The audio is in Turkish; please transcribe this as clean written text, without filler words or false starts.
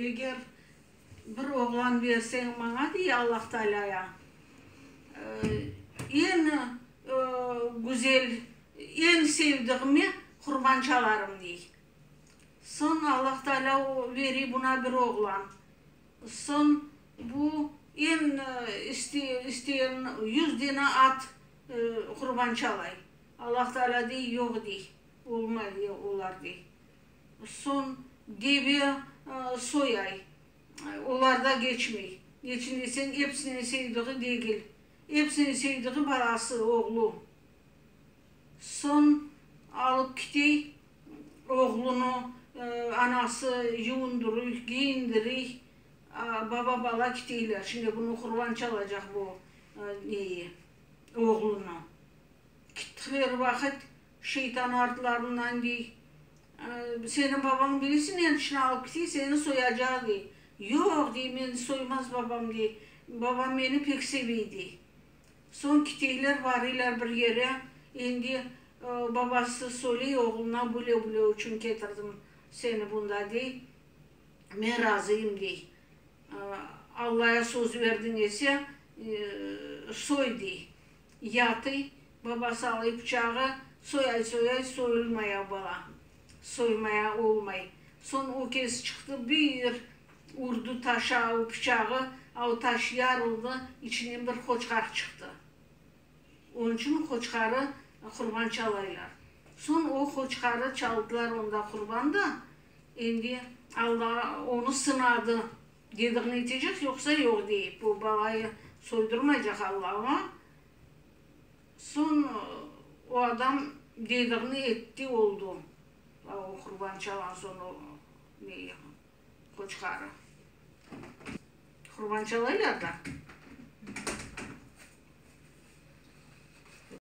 eğer bir oğlan versen bana diye Allah Teala'ya en güzel, en sevdiğimi kurban çalarım diye. Son Allah Teala veri buna bir oğlan. Son bu en isteyen 100 tane at kurban çalay. Allah Teala diye yok diye. Olmaz diye olar diye. Son deve soyay. Onlar da geçmey. Geçin desen hepsinin sevdiği değil. Hepsinin sevdiği balası, oğlu. Son alıp gidey oğlunu, anası yundurur, giyindirir. Baba bala gideyler. Şimdi bunu kurban çalacak bu oğlunu. Gittikleri vakit şeytan artlarından değil. Senin baban bilirsin endişine alıp gideyim seni soyacağı diye. Yok diye beni soymaz babam diye. Babam beni pek seviydi. Son gideyler varıylar bir yere. Şimdi babası söylüyor oğluna bule için getirdim seni bunda diye. Ben razıyım diye. Allah'a söz verdin ise soy diye. Yatı babası alıp bıçağı soyay soyulmaya bala. Soymaya olmay. Son o kez çıktı bir vurdu taşa o bıçağı, o taş yarıldı, içinden bir koçkar çıktı. Onun için koçkarı kurban çalaylar. Son o koçkarı çaldılar onda kurbanda. Şimdi Allah onu sınadı. Dediğini edecek yoksa yok deyip bu balayı soydurmayacak Allah'a. Son o adam dediğini etti oldu. O kurban çalan sonu koçkarı. Kurban çalaylar da.